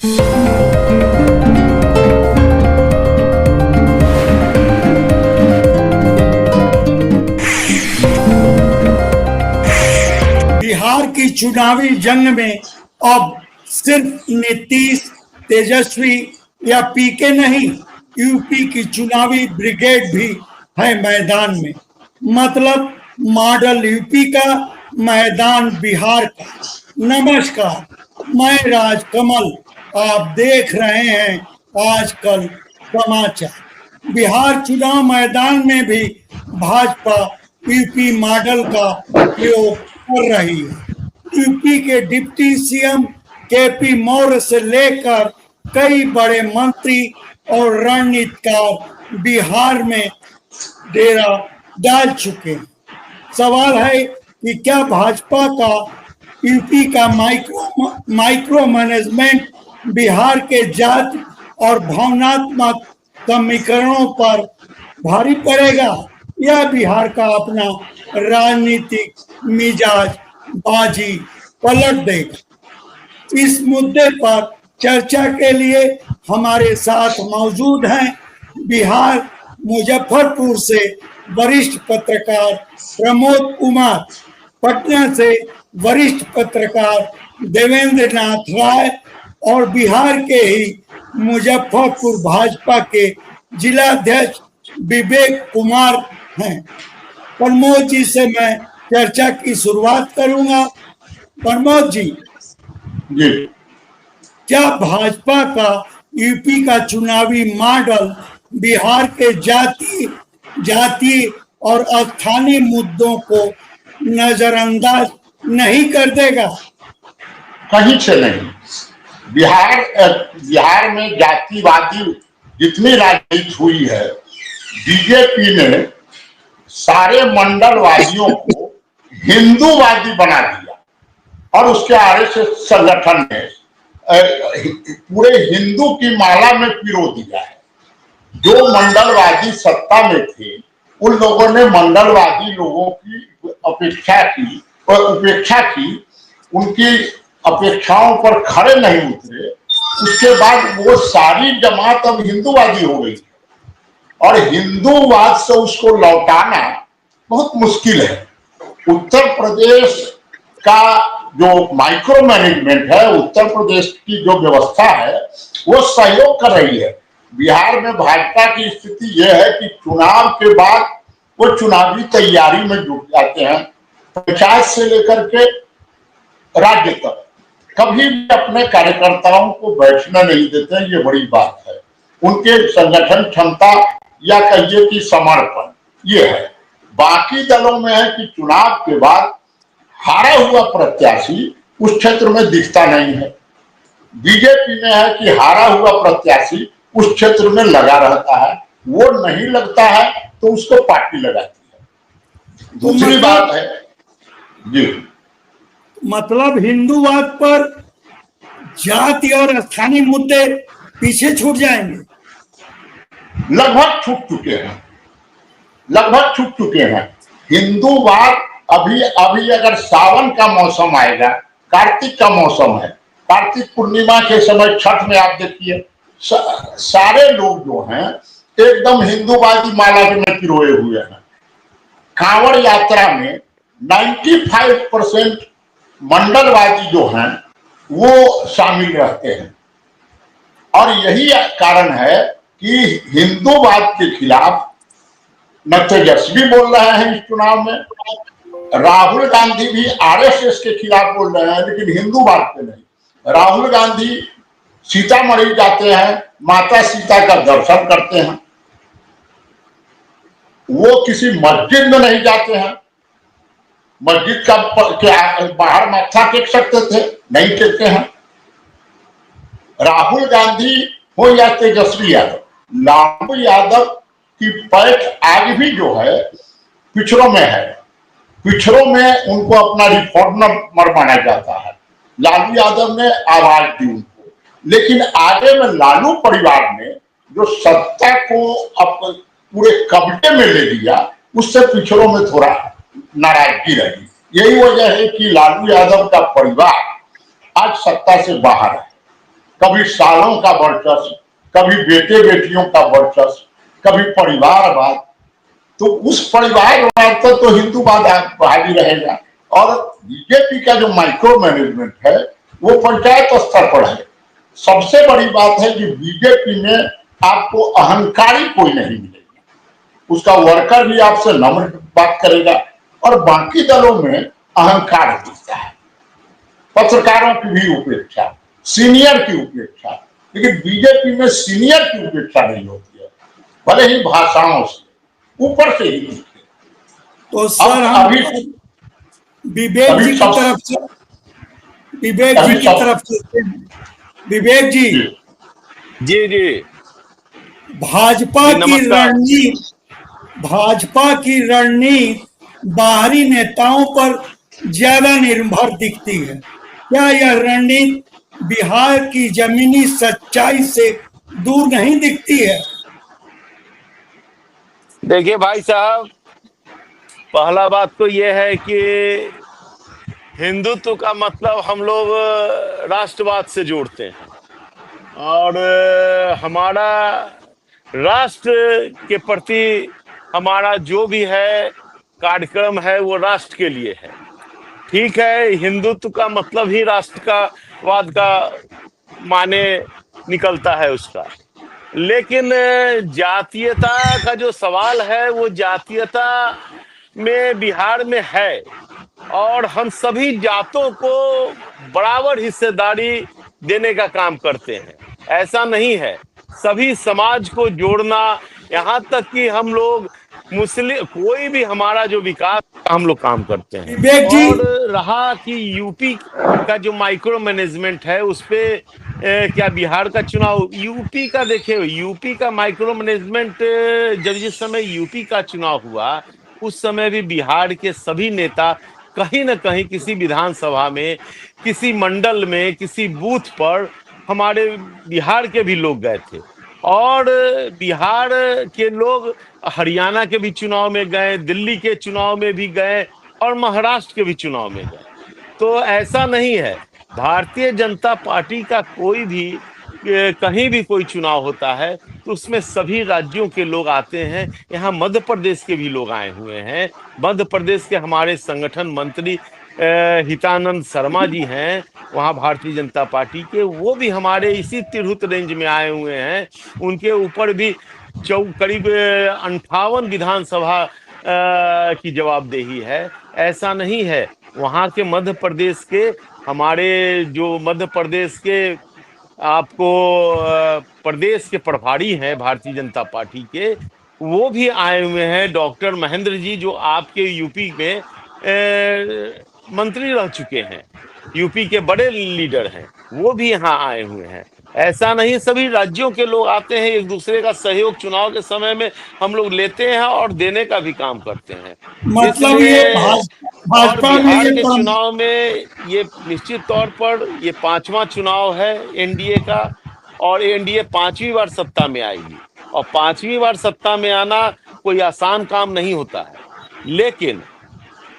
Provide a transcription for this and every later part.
बिहार की चुनावी जंग में अब सिर्फ नीतीश, तेजस्वी या पीके नहीं, यूपी की चुनावी ब्रिगेड भी है मैदान में। मतलब मॉडल यूपी का, मैदान बिहार का। नमस्कार, मैं राजकमल, आप देख रहे हैं आजकल समाचार। बिहार चुनाव मैदान में भी भाजपा यूपी मॉडल का प्रयोग कर रही है। यूपी के डिप्टी सीएम केपी मौर्य से लेकर कई बड़े मंत्री और रणनीतिकार बिहार में डेरा डाल चुके हैं। सवाल है कि क्या भाजपा का यूपी का माइक्रो मैनेजमेंट बिहार के जाति और भावनात्मक समीकरणों पर भारी पड़ेगा, या बिहार का अपना राजनीतिक मिजाज बाजी पलट देगा? इस मुद्दे पर चर्चा के लिए हमारे साथ मौजूद हैं बिहार मुजफ्फरपुर से वरिष्ठ पत्रकार प्रमोद कुमार, पटना से वरिष्ठ पत्रकार देवेंद्र नाथ राय और बिहार के ही मुजफ्फरपुर भाजपा के जिलाध्यक्ष विवेक कुमार हैं। प्रमोद जी से मैं चर्चा की शुरुआत करूंगा। प्रमोद जी, क्या भाजपा का यूपी का चुनावी मॉडल बिहार के जाति और स्थानीय मुद्दों को नजरअंदाज नहीं कर देगा? कहीं से नहीं। बिहार में जातिवादी जितनी राजनीति हुई है, बीजेपी ने सारे मंडलवादियों को हिंदूवादी बना दिया और उसके आरएसएस संगठन ने पूरे हिंदू की माला में पिरो दिया है। जो मंडलवादी सत्ता में थे, उन लोगों ने मंडलवादी लोगों की उपेक्षा की, उनकी अपेक्षाओं पर खड़े नहीं उतरे। उसके बाद वो सारी जमात अब हिंदूवादी हो गई और हिंदूवाद से उसको लौटाना बहुत मुश्किल है। उत्तर प्रदेश का जो माइक्रो मैनेजमेंट है, उत्तर प्रदेश की जो व्यवस्था है, वो सहयोग कर रही है। बिहार में भाजपा की स्थिति यह है कि चुनाव के बाद वो चुनावी तैयारी में जुट जाते हैं, पंचायत से लेकर के राज्य तक। कभी भी अपने कार्यकर्ताओं को बैठना नहीं देते हैं, ये बड़ी बात है। उनके संगठन क्षमता या कहिए कि समर्पण ये है। बाकी दलों में है कि चुनाव के बाद हारा हुआ प्रत्याशी उस क्षेत्र में दिखता नहीं है। बीजेपी में है कि हारा हुआ प्रत्याशी उस क्षेत्र में लगा रहता है, वो नहीं लगता है तो उसको पार्टी लगाती है। दूसरी बात है जी, मतलब हिंदूवाद पर जाति और स्थानीय मुद्दे पीछे छूट जाएंगे? लगभग छूट चुके हैं। हिंदूवाद अभी अगर सावन का मौसम आएगा, कार्तिक का मौसम है, कार्तिक पूर्णिमा के समय छठ में आप देखिए सारे लोग जो हैं एकदम हिंदूवादी माला में पिरोए हुए हैं। कांवड़ यात्रा में 95% मंडलवादी जो हैं वो शामिल रहते हैं और यही कारण है कि हिंदूवाद के खिलाफ न तेजस्वी बोल रहे हैं इस चुनाव में, राहुल गांधी भी आरएसएस के खिलाफ बोल रहे हैं, लेकिन हिंदूवाद पे नहीं। राहुल गांधी सीतामढ़ी जाते हैं, माता सीता का दर्शन करते हैं, वो किसी मस्जिद में नहीं जाते हैं। मस्जिद का बाहर माथा टेक सकते थे, नहीं टेकते हैं। राहुल गांधी हो या तेजस्वी यादव, लालू यादव की पैठ आज भी जो है पिछड़ों में है। पिछड़ों में उनको अपना रिफॉर्मर माना जाता है। लालू यादव ने आवाज दी उनको, लेकिन आगे में लालू परिवार ने जो सत्ता को पूरे कब्जे में ले लिया, उससे पिछड़ों में थोड़ा नाराजगी रही। यही वजह है कि लालू यादव का परिवार आज सत्ता से बाहर है। कभी सालों का वर्चस्व, कभी बेटे बेटियों का वर्चस्व, कभी परिवारवाद। तो उस परिवारवाद पर तो हिंदूवाद हावी रहेगा। और बीजेपी का जो माइक्रो मैनेजमेंट है वो पंचायत स्तर पर है। सबसे बड़ी बात है कि बीजेपी में आपको अहंकारी कोई नहीं मिलेगा, उसका वर्कर भी आपसे नम्र बात करेगा। और बाकी दलों में अहंकार दिखता है, पत्रकारों की भी उपेक्षा, सीनियर की उपेक्षा, लेकिन बीजेपी में सीनियर की उपेक्षा नहीं होती है, भले ही भाषाओं से ऊपर से ही दिखे। तो सर हम अभी विवेक जी की तरफ से विवेक जी की तरफ से विवेक जी जी जी भाजपा की रणनीति बाहरी नेताओं पर ज्यादा निर्भर दिखती है। क्या यह रणनीति बिहार की जमीनी सच्चाई से दूर नहीं दिखती है? देखिए भाई साहब, पहला बात तो यह है कि हिंदुत्व का मतलब हम लोग राष्ट्रवाद से जोड़ते हैं, और हमारा राष्ट्र के प्रति हमारा जो भी है कार्यक्रम है वो राष्ट्र के लिए है। ठीक है, हिंदुत्व का मतलब ही राष्ट्र का वाद का माने निकलता है उसका, लेकिन जातीयता का जो सवाल है वो जातीयता में बिहार में है, और हम सभी जातों को बराबर हिस्सेदारी देने का काम करते हैं। ऐसा नहीं है, सभी समाज को जोड़ना, यहाँ तक कि हम लोग मुस्लिम कोई भी हमारा जो विकास हम लोग काम करते हैं। विवेक जी और रहा कि यूपी का जो माइक्रो मैनेजमेंट है उस पे क्या बिहार का चुनाव, यूपी का देखिए, यूपी का माइक्रो मैनेजमेंट जब जिस समय यूपी का चुनाव हुआ उस समय भी बिहार के सभी नेता कहीं ना कहीं किसी विधानसभा में, किसी मंडल में, किसी बूथ पर हमारे बिहार के भी लोग गए थे, और बिहार के लोग हरियाणा के भी चुनाव में गए, दिल्ली के चुनाव में भी गए, और महाराष्ट्र के भी चुनाव में गए। तो ऐसा नहीं है, भारतीय जनता पार्टी का कोई भी कहीं भी कोई चुनाव होता है तो उसमें सभी राज्यों के लोग आते हैं। यहाँ मध्य प्रदेश के भी लोग आए हुए हैं। मध्य प्रदेश के हमारे संगठन मंत्री हितानंद शर्मा जी हैं, वहाँ भारतीय जनता पार्टी के, वो भी हमारे इसी तिरहुत रेंज में आए हुए हैं। उनके ऊपर भी करीब 58 विधानसभा की जवाबदेही है। ऐसा नहीं है, वहाँ के मध्य प्रदेश के हमारे जो मध्य प्रदेश के आपको प्रदेश के प्रभारी हैं भारतीय जनता पार्टी के, वो भी आए हुए हैं। डॉक्टर महेंद्र जी जो आपके यूपी में मंत्री रह चुके हैं, यूपी के बड़े लीडर हैं, वो भी यहाँ आए हुए हैं। ऐसा नहीं, सभी राज्यों के लोग आते हैं, एक दूसरे का सहयोग चुनाव के समय में हम लोग लेते हैं और देने का भी काम करते हैं। मतलब ये और बिहार के चुनाव में ये निश्चित तौर पर ये 5वां चुनाव है एनडीए का, और एनडीए 5वीं बार सत्ता में आएगी, और 5वीं बार सत्ता में आना कोई आसान काम नहीं होता है। लेकिन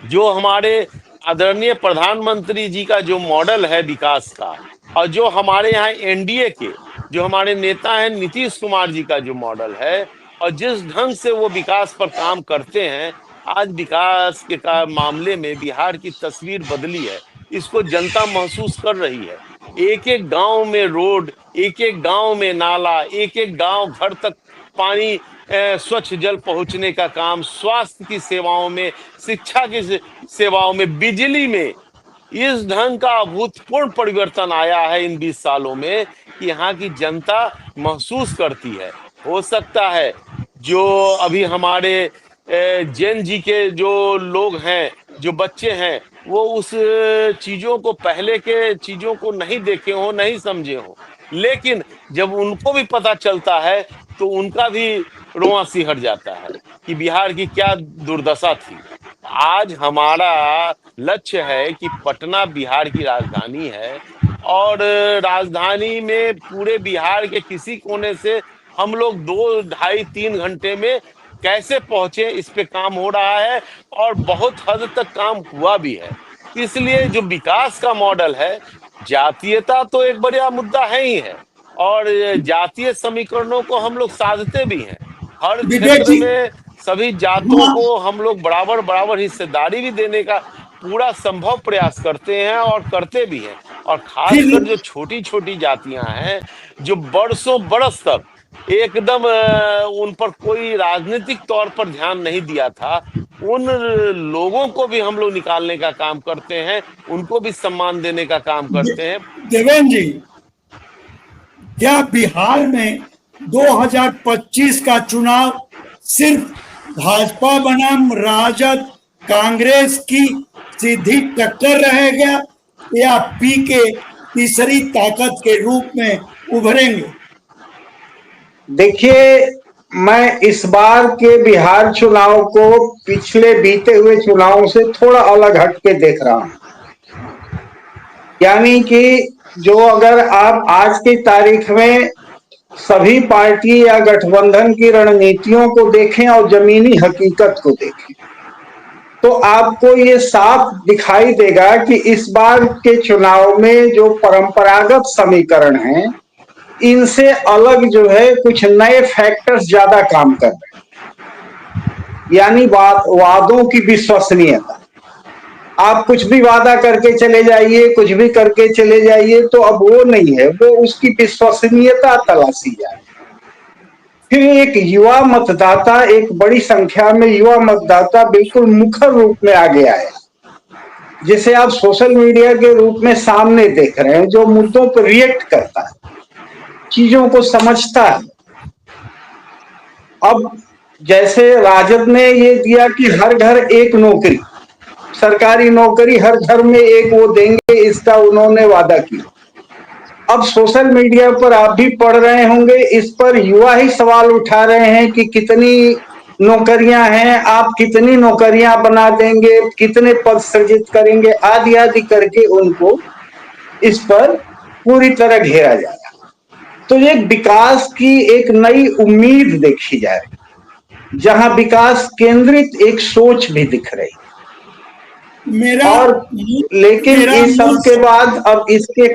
जो हमारे आदरणीय प्रधानमंत्री जी का जो मॉडल है विकास का, और जो हमारे यहाँ एनडीए के जो हमारे नेता हैं नीतीश कुमार जी का जो मॉडल है, और जिस ढंग से वो विकास पर काम करते हैं, आज विकास के मामले में बिहार की तस्वीर बदली है। इसको जनता महसूस कर रही है। एक एक गांव में रोड, एक एक गांव में नाला, एक एक गांव घर तक पानी, स्वच्छ जल पहुंचने का काम, स्वास्थ्य की सेवाओं में, शिक्षा की सेवाओं में, बिजली में, इस ढंग का अभूतपूर्व परिवर्तन आया है इन 20 सालों में कि यहाँ की जनता महसूस करती है। हो सकता है जो अभी हमारे जैन जी के जो लोग हैं, जो बच्चे हैं, वो उस चीजों को, पहले के चीजों को नहीं देखे हो, नहीं समझे हो, लेकिन जब उनको भी पता चलता है तो उनका भी रोआ सिहर जाता है कि बिहार की क्या दुर्दशा थी। आज हमारा लक्ष्य है कि पटना बिहार की राजधानी है, और राजधानी में पूरे बिहार के किसी कोने से हम लोग 2, ढाई, 3 घंटे में कैसे पहुंचे, इस पे काम हो रहा है, और बहुत हद तक काम हुआ भी है। इसलिए जो विकास का मॉडल है जातीयता तो एक बड़ा मुद्दा है ही है, और जातीय समीकरणों को हम लोग साधते भी हैं। हर विवेक क्षेत्र जी, में सभी जातों हाँ, को हम लोग बराबर बराबर हिस्सेदारी भी देने का पूरा संभव प्रयास करते हैं और करते भी हैं। और खासकर फिर जो छोटी छोटी जातियां हैं, जो बरसों बरस तक एकदम उन पर कोई राजनीतिक तौर पर ध्यान नहीं दिया था, उन लोगों को भी हम लोग निकालने का काम करते हैं, उनको भी सम्मान देने का काम करते हैं। देवेंद्र जी, क्या बिहार में 2025 का चुनाव सिर्फ भाजपा बनाम राजद कांग्रेस की सीधी टक्कर रहेगा, या पीके तीसरी ताकत के रूप में उभरेंगे? देखिए, मैं इस बार के बिहार चुनाव को पिछले बीते हुए चुनावों से थोड़ा अलग हट के देख रहा हूं। यानी कि जो अगर आप आज की तारीख में सभी पार्टी या गठबंधन की रणनीतियों को देखें और जमीनी हकीकत को देखें, तो आपको ये साफ दिखाई देगा कि इस बार के चुनाव में जो परंपरागत समीकरण हैं, इनसे अलग जो है कुछ नए फैक्टर्स ज्यादा काम कर रहे हैं। यानी वादों की विश्वसनीयता। आप कुछ भी वादा करके चले जाइए, कुछ भी करके चले जाइए, तो अब वो नहीं है, वो उसकी विश्वसनीयता तलाशी जाए। फिर एक युवा मतदाता, एक बड़ी संख्या में युवा मतदाता बिल्कुल मुखर रूप में आगे आया, जिसे आप सोशल मीडिया के रूप में सामने देख रहे हैं, जो मुद्दों पर रिएक्ट करता है, चीजों को समझता है। अब जैसे राजद ने ये दिया कि हर घर एक नौकरी, सरकारी नौकरी हर घर में एक वो देंगे, इसका उन्होंने वादा किया। अब सोशल मीडिया पर आप भी पढ़ रहे होंगे, इस पर युवा ही सवाल उठा रहे हैं कि कितनी नौकरियां हैं, आप कितनी नौकरियां बना देंगे, कितने पद सृजित करेंगे, आदि आदि करके उनको इस पर पूरी तरह घेरा जा रहा है। तो ये विकास की एक नई उम्मीद देखी जा रही, जहां विकास केंद्रित एक सोच भी दिख रही। मेरा और लेकिन मेरा इस सब के बाद अब इसके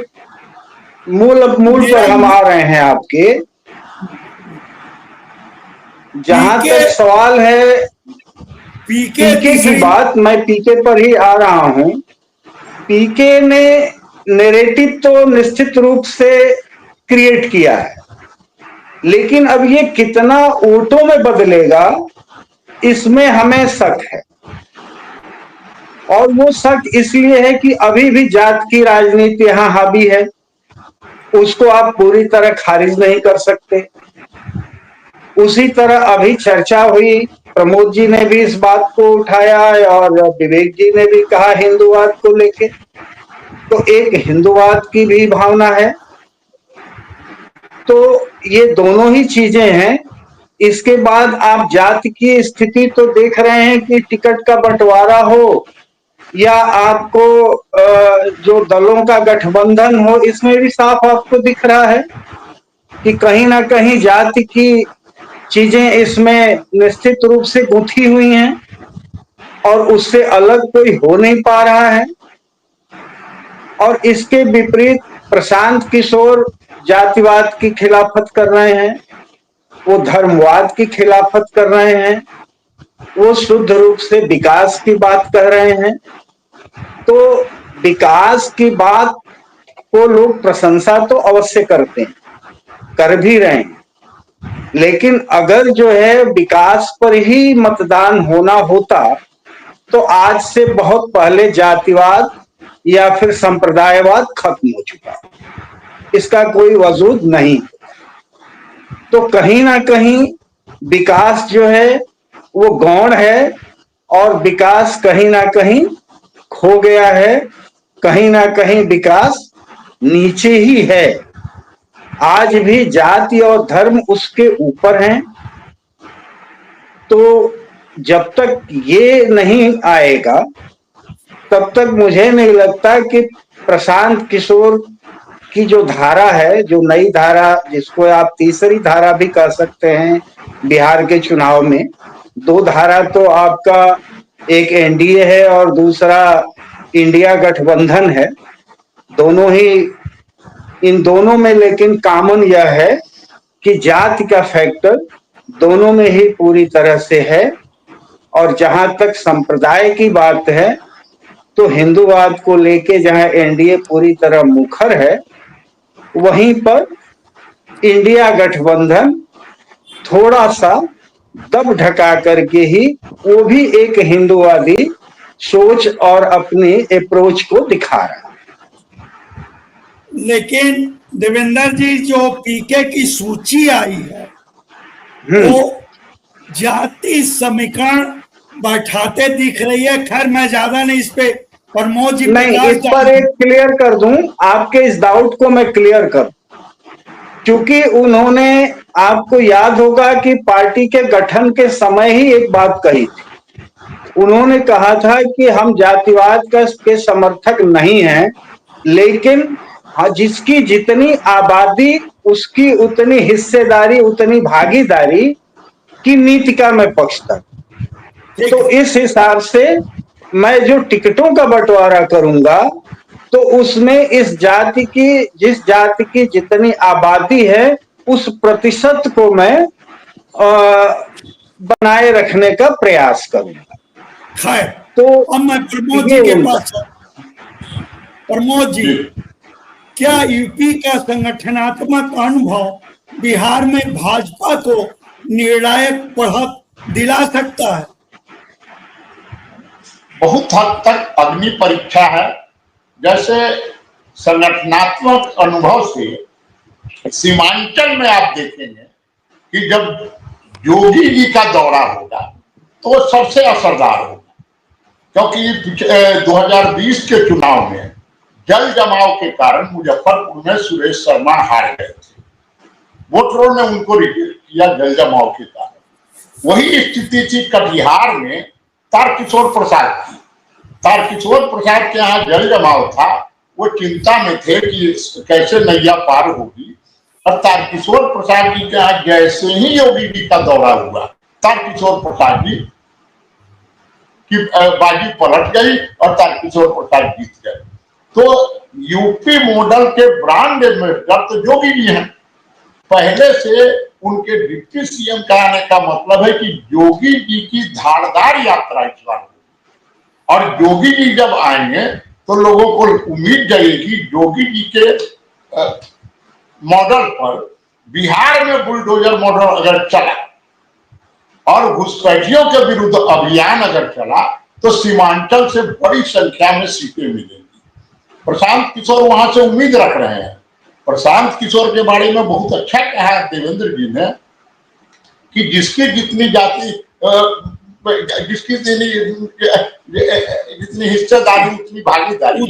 मूल पर हम आ रहे हैं आपके। जहां तक सवाल है पीके की बात, मैं पीके पर ही आ रहा हूं। पीके ने नैरेटिव तो निश्चित रूप से क्रिएट किया है, लेकिन अब ये कितना वोटों में बदलेगा, इसमें हमें शक है। और वो शक इसलिए है कि अभी भी जात की राजनीति यहां हावी है, उसको आप पूरी तरह खारिज नहीं कर सकते। उसी तरह अभी चर्चा हुई, प्रमोद जी ने भी इस बात को उठाया और विवेक जी ने भी कहा हिंदूवाद को लेके, तो एक हिंदूवाद की भी भावना है। तो ये दोनों ही चीजें हैं। इसके बाद आप जात की स्थिति तो देख रहे हैं कि टिकट का बंटवारा हो या आपको जो दलों का गठबंधन हो, इसमें भी साफ आपको दिख रहा है कि कहीं ना कहीं जाति की चीजें इसमें निश्चित रूप से गुंथी हुई हैं और उससे अलग कोई हो नहीं पा रहा है। और इसके विपरीत प्रशांत किशोर जातिवाद की खिलाफत कर रहे हैं, वो धर्मवाद की खिलाफत कर रहे हैं, वो शुद्ध रूप से विकास की बात कर रहे हैं। तो विकास की बात को लोग प्रशंसा तो अवश्य करते हैं, कर भी रहे हैं, लेकिन अगर जो है विकास पर ही मतदान होना होता तो आज से बहुत पहले जातिवाद या फिर संप्रदायवाद खत्म हो चुका, इसका कोई वजूद नहीं। तो कहीं ना कहीं विकास जो है वो गौण है और विकास कहीं ना कहीं खो गया है, कहीं ना कहीं विकास नीचे ही है। आज भी जाति और धर्म उसके ऊपर हैं। तो जब तक ये नहीं आएगा तब तक मुझे नहीं लगता कि प्रशांत किशोर की जो धारा है, जो नई धारा, जिसको आप तीसरी धारा भी कह सकते हैं बिहार के चुनाव में, दो धारा तो आपका एक एनडीए है और दूसरा इंडिया गठबंधन है। दोनों ही, इन दोनों में लेकिन कॉमन यह है कि जाति का फैक्टर दोनों में ही पूरी तरह से है। और जहां तक संप्रदाय की बात है तो हिंदूवाद को लेके जहां एनडीए पूरी तरह मुखर है, वहीं पर इंडिया गठबंधन थोड़ा सा दब ढका करके ही वो भी एक हिंदूवादी सोच और अपनी अप्रोच को दिखा रहा है। लेकिन देवेंद्र जी, जो पीके की सूची आई है वो जाति समीकरण बैठाते दिख रही है। खैर मैं ज्यादा नहीं इस पे प्रमोद जी नहीं, इस पर एक क्लियर कर दूं, आपके इस डाउट को मैं क्लियर कर, क्योंकि उन्होंने, आपको याद होगा कि पार्टी के गठन के समय ही एक बात कही थी। उन्होंने कहा था कि हम जातिवाद के समर्थक नहीं हैं, लेकिन जिसकी जितनी आबादी उसकी उतनी हिस्सेदारी, उतनी भागीदारी की नीति का मैं पक्षधर। तो इस हिसाब से मैं जो टिकटों का बंटवारा करूंगा तो उसमें इस जाति की, जिस जाति की जितनी आबादी है उस प्रतिशत को मैं बनाए रखने का प्रयास करूंगा। खैर, तो अब मैं प्रमोद जी के पास, प्रमोद जी, क्या यूपी का संगठनात्मक अनुभव बिहार में भाजपा को निर्णायक बढ़त दिला सकता है? बहुत हद तक अग्नि परीक्षा है। जैसे संगठनात्मक अनुभव से सीमांचल में आप देखेंगे कि जब योगी जी का दौरा होगा तो वो सबसे असरदार होगा, क्योंकि 2020 के चुनाव में जल जमाव के कारण मुजफ्फरपुर में सुरेश शर्मा हार गए थे। वोटरों ने उनको रिजेक्ट किया जल जमाव के कारण। वही स्थिति थी कटिहार में तारकिशोर प्रसाद की। तारकिशोर प्रसाद के यहाँ जल जमाव था, वो चिंता में थे कि कैसे नैया पार होगी। और तारकिशोर प्रसाद जी के यहाँ जैसे ही योगी जी का दौरा हुआ, तारकिशोर प्रसाद जी की बाजी पलट गई और तारकिशोर प्रसाद जीत गए। तो यूपी मॉडल के ब्रांड एम्बेसडर तो योगी जी हैं। पहले से उनके डिप्टी सीएम कराने का मतलब है कि योगी जी की धारदार यात्रा इस बार होगी। और योगी जी जब आएंगे तो लोगों को उम्मीद जाएगी योगी जी के मॉडल पर बिहार में बुलडोजर मॉडल अगर चला और घुसपैठियों के विरुद्ध अभियान अगर चला तो सीमांचल से बड़ी संख्या में सीटें मिलेंगी। प्रशांत किशोर वहां से उम्मीद रख रहे हैं। प्रशांत किशोर के बारे में बहुत अच्छा कहा देवेंद्र जी ने कि जिसकी जितनी जाति, जिसकी जितनी हिस्सेदारी उतनी भागीदारी,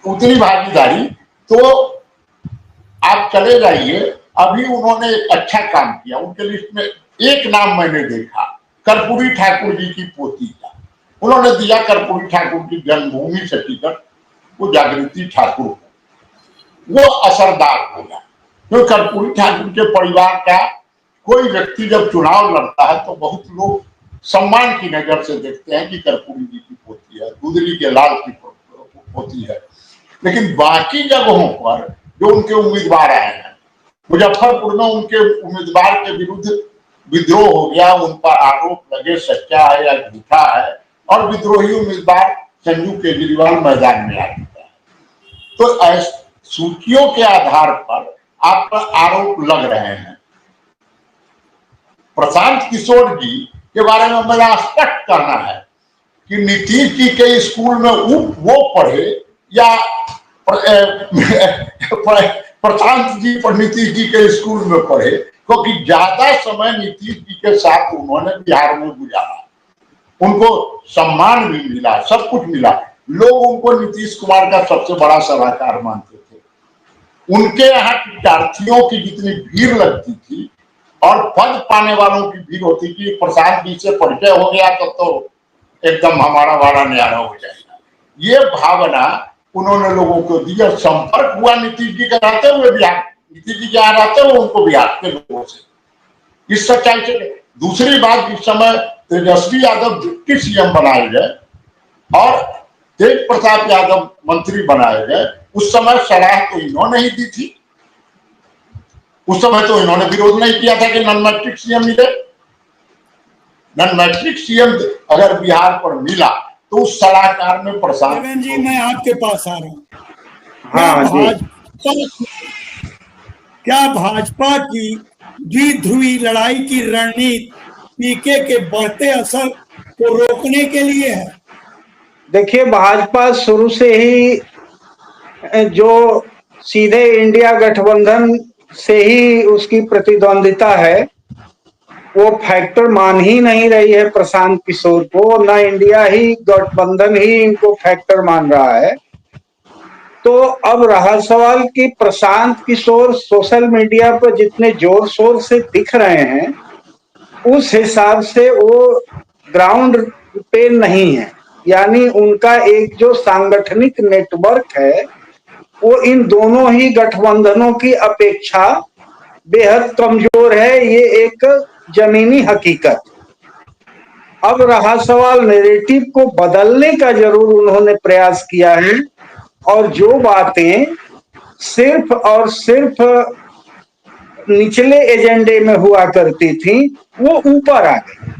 उतनी भागीदारी। तो आप चले जाइए, अभी उन्होंने एक अच्छा काम किया। उनके लिस्ट में एक नाम मैंने देखा, कर्पूरी ठाकुर जी की पोती का। उन्होंने दिया कर्पूरी ठाकुर की जन्मभूमि से टिकट, वो जागृति ठाकुर को। वो असरदार होगा, क्योंकि कर्पूरी ठाकुर के परिवार का कोई व्यक्ति जब चुनाव लड़ता है तो बहुत लोग सम्मान की नजर से देखते हैं कि कर्पूरी जी की पोती है, गुदरी के लाल की पोती है। लेकिन बाकी जगहों पर जो उनके उम्मीदवार आए हैं, मुजफ्फरपुर में उनके उम्मीदवार के विरुद्ध विद्रोह हो गया, उन पर आरोप लगे सच्चा है या झूठा है, और विद्रोही उम्मीदवार संजू केजरीवाल मैदान में आ चुका है। तो सूचियों के आधार पर आप पर आरोप लग रहे हैं। प्रशांत किशोर जी के बारे में मेरा स्पष्ट करना है कि नीतीश जी के स्कूल में वो पढ़े या प्रशांत जी पर नीतीश जी के स्कूल में पढ़े, क्योंकि ज्यादा समय नीतीश जी के साथ उन्होंने बिहार में गुजारा। उनको सम्मान भी मिला, सब कुछ मिला। लोग उनको नीतीश कुमार का सबसे बड़ा सलाहकार मानते थे। उनके यहाँ विद्यार्थियों की जितनी भीड़ लगती थी और पद पाने वालों की भीड़ होती थी, प्रशांत जी से परिचय हो गया तो एकदम हमारा वारा न्यारा हो जाएगा। ये भावना उन्होंने लोगों को दी और संपर्क हुआ नीतीश जी के रहते हुए बिहार, नीतीश जी के यहाँ रहते हुए उनको बिहार के लोगों से। इस सच्चाई से दूसरी बात, इस समय तेजस्वी यादव डिप्टी सीएम बनाए गए और तेज प्रताप यादव मंत्री बनाए गए, उस समय सलाह तो इन्होंने ही दी थी। उस समय तो इन्होंने विरोध नहीं किया था कि नॉन मैट्रिक सीएम मिले। नॉन मैट्रिक सीएम अगर बिहार पर मिला तो उस सलाहकार में प्रशांत देवेंद्र जी, मैं आपके पास आ रहा हूँ। हाँ जी। क्या भाजपा की द्विध्रुवी लड़ाई की रणनीति पीके के बढ़ते असर को रोकने के लिए है? देखिए, भाजपा शुरू से ही जो सीधे इंडिया गठबंधन से ही उसकी प्रतिद्वंदिता है, वो फैक्टर मान ही नहीं रही है प्रशांत किशोर को, ना इंडिया ही गठबंधन ही इनको फैक्टर मान रहा है। तो अब रहा सवाल कि प्रशांत किशोर सोशल मीडिया पर जितने जोर शोर से दिख रहे हैं, उस हिसाब से वो ग्राउंड पे नहीं है। यानी उनका एक जो सांगठनिक नेटवर्क है, वो इन दोनों ही गठबंधनों की अपेक्षा बेहद कमजोर है। ये एक जमीनी हकीकत। अब रहा सवाल नैरेटिव को बदलने का, जरूर उन्होंने प्रयास किया है, और जो बातें सिर्फ और सिर्फ निचले एजेंडे में हुआ करती थी, वो ऊपर आ गई।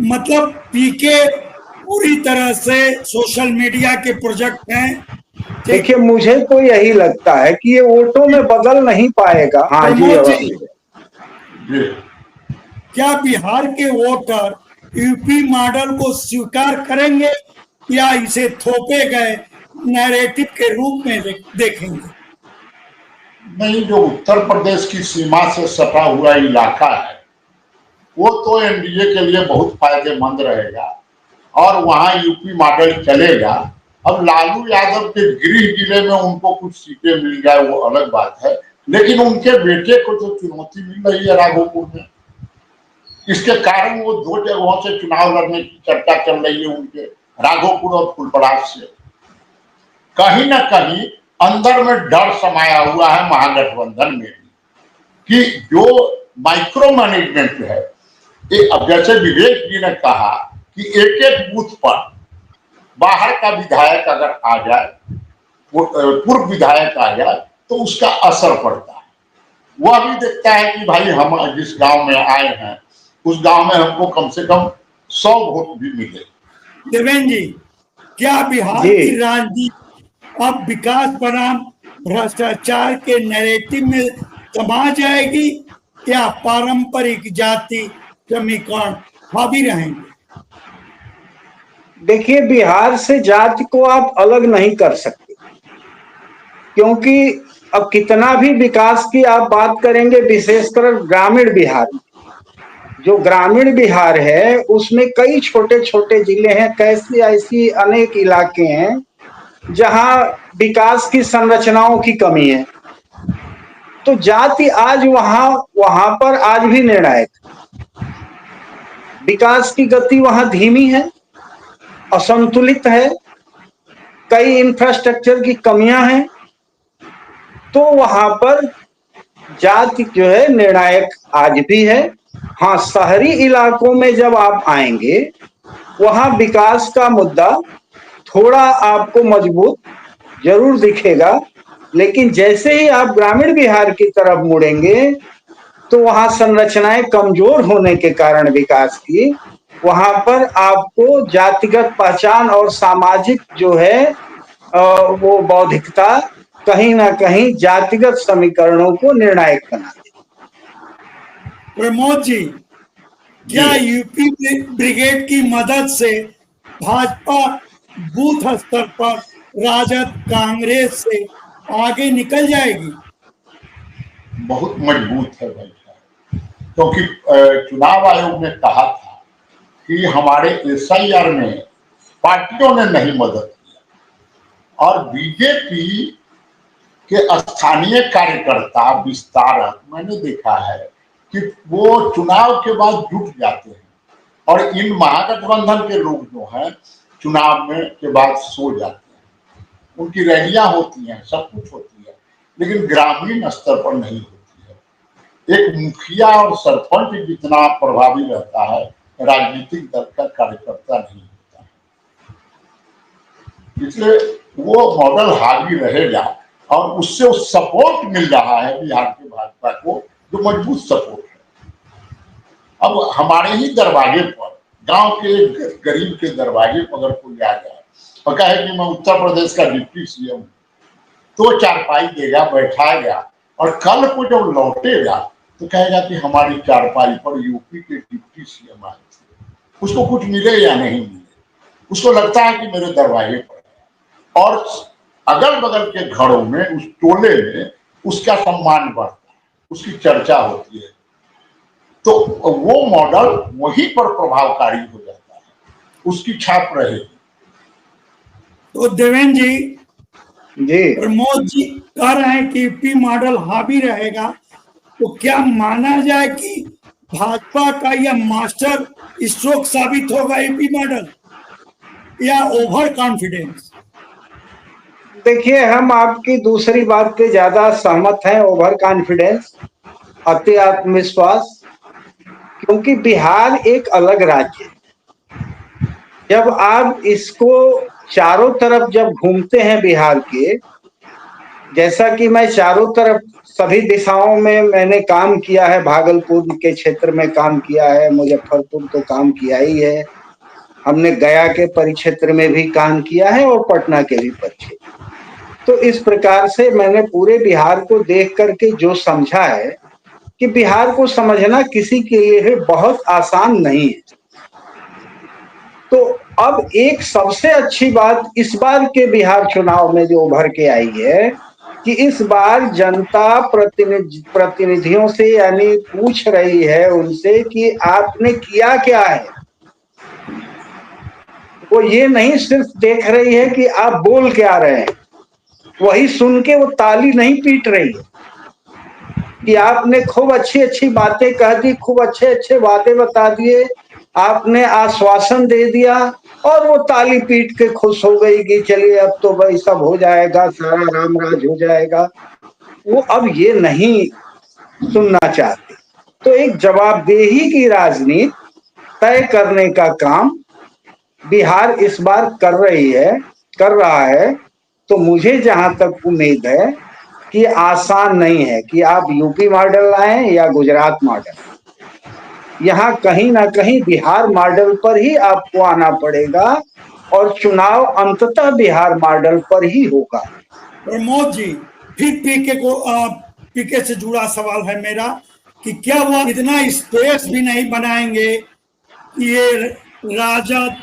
मतलब पीके पूरी तरह से सोशल मीडिया के प्रोजेक्ट हैं। देखिए, मुझे तो यही लगता है कि ये वोटों में बदल नहीं पाएगा। हाँ जी, प्रमोद जी, जी। क्या बिहार के वोटर यूपी मॉडल को स्वीकार करेंगे या इसे थोपे गए नैरेटिव के रूप में देखेंगे? नहीं, जो उत्तर प्रदेश की सीमा से सटा हुआ इलाका है वो तो एनडीए के लिए बहुत फायदेमंद रहेगा और वहां यूपी मॉडल चलेगा। अब लालू यादव के गृह जिले में उनको कुछ सीटें मिल जाए वो अलग बात है, लेकिन उनके बेटे को तो चुनौती मिल रही है राघोपुर में। इसके कारण वो 2 जगहों से चुनाव लड़ने की चर्चा चल रही है उनके, राघोपुर और फुलपरास से। कहीं ना कहीं अंदर में डर समाया हुआ है महागठबंधन में कि जो माइक्रो मैनेजमेंट है, अब जैसे विवेक जी ने कहा कि एक एक बूथ पर बाहर का विधायक अगर आ जाए, पूर्व विधायक आ जाए, तो उसका असर पड़ता है। वह भी देखता है कि भाई हम जिस गांव में आए हैं उस गांव में हमको कम से कम 100 वोट भी मिले। देवेंद्र जी, क्या बिहार की राजनीति अब विकास बनाम भ्रष्टाचार के नैरेटिव में समा जाएगी या पारंपरिक जाति समीकरण हावी रहेंगे? देखिए, बिहार से जाति को आप अलग नहीं कर सकते, क्योंकि अब कितना भी विकास की आप बात करेंगे, विशेषकर ग्रामीण बिहार में, जो ग्रामीण बिहार है उसमें कई छोटे छोटे जिले हैं, कैसी ऐसी अनेक इलाके हैं जहां विकास की संरचनाओं की कमी है। तो जाति आज वहां पर आज भी निर्णायक। विकास की गति वहां धीमी है, असंतुलित है, कई इंफ्रास्ट्रक्चर की कमियां हैं, तो वहां पर जाति जो है निर्णायक आज भी है। हाँ, शहरी इलाकों में जब आप आएंगे, वहां विकास का मुद्दा थोड़ा आपको मजबूत जरूर दिखेगा, लेकिन जैसे ही आप ग्रामीण बिहार की तरफ मुड़ेंगे तो वहां संरचनाएं कमजोर होने के कारण विकास की, वहां पर आपको जातिगत पहचान और सामाजिक जो है वो बौद्धिकता कहीं ना कहीं जातिगत समीकरणों को निर्णायक बना दे। प्रमोद जी, क्या यूपी ब्रिगेड की मदद से भाजपा बूथ स्तर पर राजद कांग्रेस से आगे निकल जाएगी? बहुत मजबूत है भाई, क्योंकि चुनाव आयोग ने कहा था कि हमारे एसआईआर में पार्टियों ने नहीं मदद किया और बीजेपी के स्थानीय कार्यकर्ता विस्तारक मैंने देखा है कि वो चुनाव के बाद जुट जाते हैं और इन महागठबंधन के लोग जो हैं चुनाव में के बाद सो जाते हैं। उनकी रैलियां होती हैं, सब कुछ होती है, लेकिन ग्रामीण स्तर पर नहीं होती है। एक मुखिया और सरपंच जितना प्रभावी रहता है, राजनीतिक दल का कार्यकर्ता नहीं होता है। इसलिए वो मॉडल हावी रहेगा और उससे सपोर्ट मिल रहा है बिहार के भाजपा को, जो मजबूत सपोर्ट है। अब हमारे ही दरवाजे पर, गांव के गरीब के दरवाजे पर अगर कोई आ जाए और कहे कि मैं उत्तर प्रदेश का डिप्टी सीएम, तो चारपाई देगा, बैठाएगा, और कल को जब लौटेगा तो कहेगा कि हमारी चारपाई पर यूपी के डिप्टी सीएम आए थे। उसको कुछ मिले या नहीं मिले, उसको लगता है कि मेरे दरवाजे पर है, और अगल बगल के घरों में, उस टोले में उसका सम्मान बढ़ता है, उसकी चर्चा होती है। तो वो मॉडल वहीं पर प्रभावकारी हो जाता है, उसकी छाप रहेगी। तो देवेंद्र जी प्रमोद जी कह रहे हैं कि यूपी मॉडल हावी रहेगा, तो क्या माना जाए कि भाजपा का यह मास्टर स्ट्रोक साबित होगा यूपी मॉडल, या ओवर कॉन्फिडेंस? देखिए, हम आपकी दूसरी बात पे ज्यादा सहमत हैं, ओवर कॉन्फिडेंस, अति आत्मविश्वास, क्योंकि बिहार एक अलग राज्य है। जब आप इसको चारों तरफ जब घूमते हैं बिहार के, जैसा कि मैं चारों तरफ सभी दिशाओं में मैंने काम किया है, भागलपुर के क्षेत्र में काम किया है, मुजफ्फरपुर तो काम किया ही है, हमने गया के परिक्षेत्र में भी काम किया है और पटना के भी परिक्षेत्र। तो इस प्रकार से मैंने पूरे बिहार को देख करके जो समझा है कि बिहार को समझना किसी के लिए बहुत आसान नहीं है। तो अब एक सबसे अच्छी बात इस बार के बिहार चुनाव में जो उभर के आई है कि इस बार जनता प्रतिनिधियों से यानी पूछ रही है उनसे कि आपने किया क्या है। वो ये नहीं सिर्फ देख रही है कि आप बोल क्या रहे हैं, वही सुन के वो ताली नहीं पीट रही है कि आपने खूब अच्छी अच्छी बातें कह दी, खूब अच्छे अच्छे वादे बता दिए, आपने आश्वासन दे दिया, और वो ताली पीट के खुश हो गई कि चलिए अब तो भाई सब हो जाएगा, सारा रामराज हो जाएगा। वो अब ये नहीं सुनना चाहते। तो एक जवाबदेही की राजनीति तय करने का काम बिहार इस बार कर रहा है। तो मुझे जहां तक उम्मीद है कि आसान नहीं है कि आप यूपी मॉडल लाएं या गुजरात मॉडल, यहाँ कहीं ना कहीं बिहार मॉडल पर ही आपको आना पड़ेगा और चुनाव अंततः बिहार मॉडल पर ही होगा। प्रमोद जी, फिर पीके से जुड़ा सवाल है मेरा कि क्या वह इतना स्पेस भी नहीं बनाएंगे कि ये राजद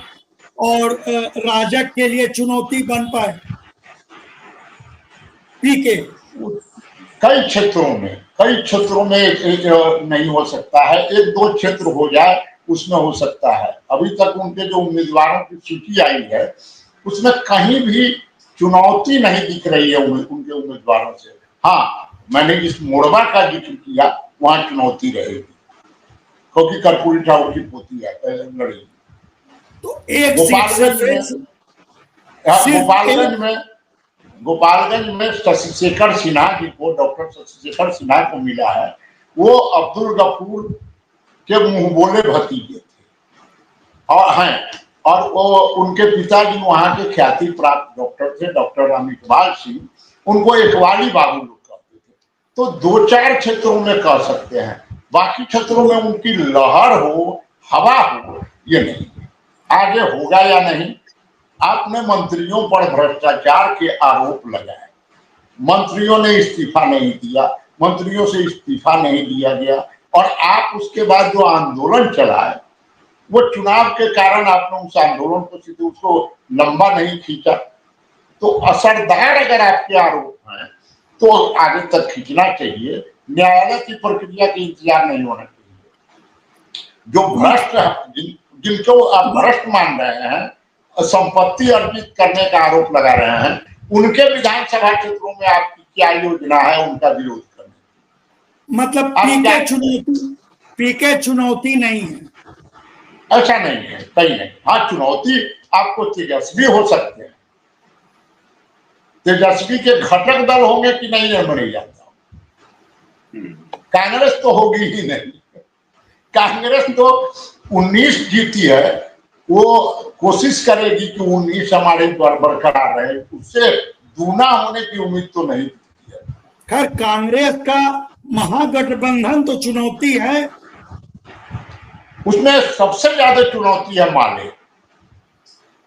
और राजग के लिए चुनौती बन पाए? पीके कई क्षेत्रों में नहीं हो सकता है, एक दो क्षेत्र हो जाए उसमें हो सकता है। अभी तक उनके जो उम्मीदवारों की सूची आई है उसमें कहीं भी चुनौती नहीं दिख रही है उनके उम्मीदवारों से। हाँ, मैंने इस मोरबा का जिक्र किया, वहां चुनौती रहेगी क्योंकि कर्पूरी ठाकुर की पोती लड़ेगी। तो एक गोपालगंज में शशि शेखर सिन्हा जी को, डॉक्टर शशि शेखर सिन्हा को मिला है। वो अब्दुल गफूर के मुंह बोले भतीजे थे और हैं, और वो उनके पिताजी वहां के ख्याति प्राप्त डॉक्टर थे, डॉक्टर अमितपाल सिंह, उनको एकवाली बाबू लोग कहते थे। तो दो चार क्षेत्रों में कह सकते हैं, बाकी क्षेत्रों में उनकी लहर हो, हवा हो, ये नहीं। आगे होगा या नहीं। आपने मंत्रियों पर भ्रष्टाचार के आरोप लगाए, मंत्रियों ने इस्तीफा नहीं दिया, मंत्रियों से इस्तीफा नहीं दिया गया, और आप उसके बाद जो आंदोलन चलाए वो चुनाव के कारण आपने उस आंदोलन को सीधे उसको लंबा नहीं खींचा। तो असरदार अगर आपके आरोप हैं तो आगे तक खींचना चाहिए, न्यायालय की प्रक्रिया के इंतजार नहीं होना चाहिए। जो भ्रष्ट, जिनको आप भ्रष्ट मान रहे हैं, संपत्ति अर्जित करने का आरोप लगा रहे हैं, उनके विधानसभा क्षेत्रों में आपकी क्या योजना है उनका विरोध करने? मतलब पीके चुनौती नहीं है, ऐसा नहीं है, कहीं नहीं। हाँ, चुनौती आपको तेजस्वी हो सकते हैं, तेजस्वी के घटक दल होंगे कि नहीं है मैं नहीं जानता। कांग्रेस तो होगी ही नहीं। कांग्रेस तो 19 जीती है, वो कोशिश करेगी कि 19 हमारे द्वार बरकरार रहे, उससे दूना होने की उम्मीद तो नहीं दिखती है। खैर कांग्रेस का महागठबंधन तो चुनौती है, उसमें सबसे ज्यादा चुनौती है माले।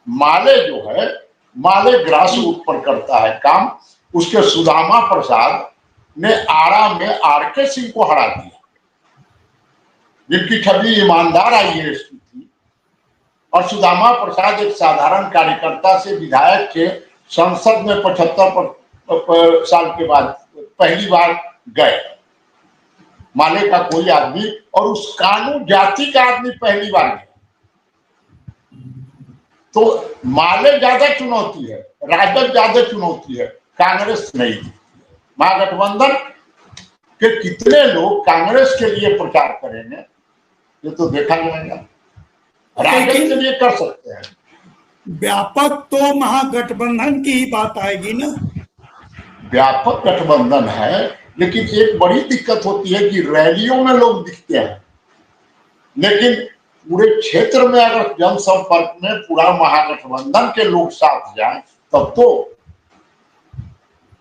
माले जो है, माले ग्रास रूट पर करता है काम। उसके सुदामा प्रसाद ने आरा में आरके सिंह को हरा दिया, जिनकी छवि ईमानदार IAS की थी। और सुदामा प्रसाद एक साधारण कार्यकर्ता से विधायक के संसद में 75 साल के बाद पहली बार गए। माले का कोई आदमी और उस कानून जाति का आदमी पहली बार गया। तो माले ज्यादा चुनौती है, राजद ज्यादा चुनौती है, कांग्रेस नहीं दिखती है। महागठबंधन के कितने लोग कांग्रेस के लिए प्रचार करेंगे ये तो देखा जाएगा। राजद के लिए कर सकते हैं। व्यापक तो महागठबंधन की ही बात आएगी ना। व्यापक गठबंधन है, लेकिन एक बड़ी दिक्कत होती है कि रैलियों में लोग दिखते हैं, लेकिन पूरे क्षेत्र में अगर जनसंपर्क में पूरा महागठबंधन के लोग साथ जाएं तब तो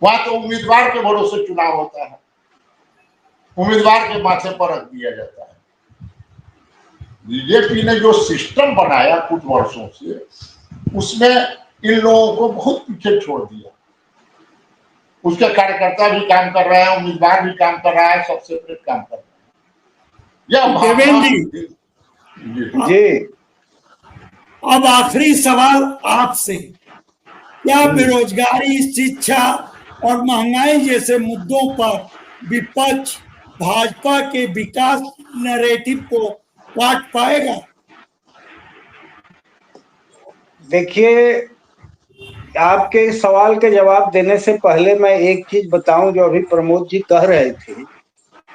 वहां तो उम्मीदवार के भरोसे चुनाव होता है, उम्मीदवार के माथे पर रख दिया जाता है। बीजेपी ने जो सिस्टम बनाया कुछ वर्षों से, उसमें इन लोगों को बहुत पीछे छोड़ दिया। उसके कार्यकर्ता भी काम कर रहे हैं, उम्मीदवार भी काम कर रहा है, सब सेपरेट काम कर रहे हैं। देवेंद्र जी, अब आखिरी सवाल आपसे, क्या बेरोजगारी, शिक्षा और महंगाई जैसे मुद्दों पर विपक्ष भाजपा के विकास नैरेटिव को काट पाएगा? देखिए, आपके इस सवाल के जवाब देने से पहले मैं एक चीज बताऊं जो अभी प्रमोद जी कह रहे थे।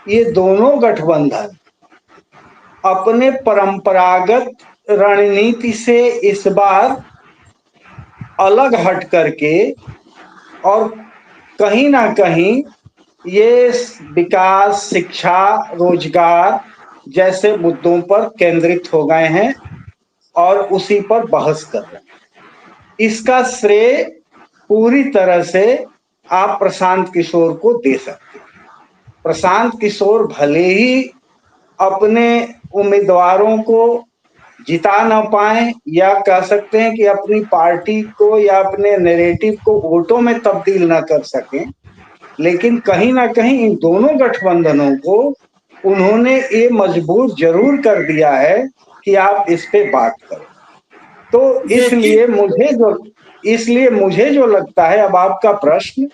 ये दोनों गठबंधन अपने परंपरागत रणनीति से इस बार अलग हट करके और कहीं ना कहीं ये विकास, शिक्षा, रोजगार जैसे मुद्दों पर केंद्रित हो गए हैं और उसी पर बहस कर रहे हैं। इसका श्रेय पूरी तरह से आप प्रशांत किशोर को दे सकते हैं। प्रशांत किशोर भले ही अपने उम्मीदवारों को जिता न पाए, या कह सकते हैं कि अपनी पार्टी को या अपने नैरेटिव को वोटों में तब्दील न कर सकें, लेकिन कहीं ना कहीं इन दोनों गठबंधनों को उन्होंने ये मजबूर जरूर कर दिया है कि आप इस पे बात करें। तो इसलिए मुझे जो लगता है, अब आपका प्रश्न,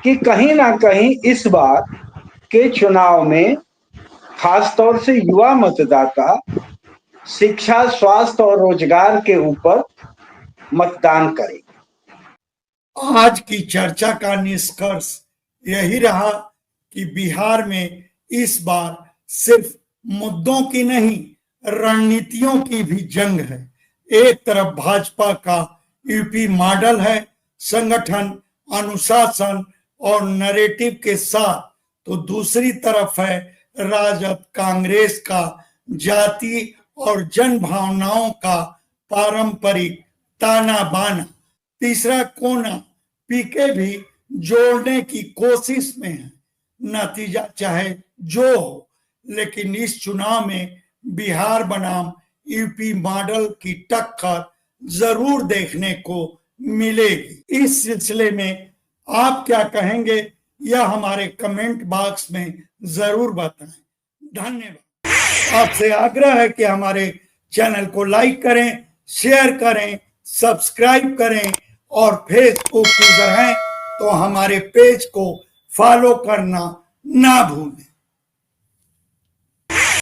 कि कहीं ना कहीं इस बार के चुनाव में खासतौर से युवा मतदाता शिक्षा, स्वास्थ्य और रोजगार के ऊपर मतदान करें। आज की चर्चा का निष्कर्ष यही रहा कि बिहार में इस बार सिर्फ मुद्दों की नहीं, रणनीतियों की भी जंग है। एक तरफ भाजपा का यूपी मॉडल है, संगठन, अनुशासन और नैरेटिव के साथ, तो दूसरी तरफ है राजद कांग्रेस का जाति और जन भावनाओं का पारंपरिक ताना बाना। तीसरा कोना पीके भी जोड़ने की कोशिश में है। नतीजा चाहे जो हो, लेकिन इस चुनाव में बिहार बनाम यूपी मॉडल की टक्कर जरूर देखने को मिलेगी। इस सिलसिले में आप क्या कहेंगे, यह हमारे कमेंट बॉक्स में जरूर बताएं। धन्यवाद। आपसे आग्रह है कि हमारे चैनल को लाइक करें, शेयर करें, सब्सक्राइब करें और फेसबुक यूजर हैं तो हमारे पेज को फॉलो करना ना भूलें।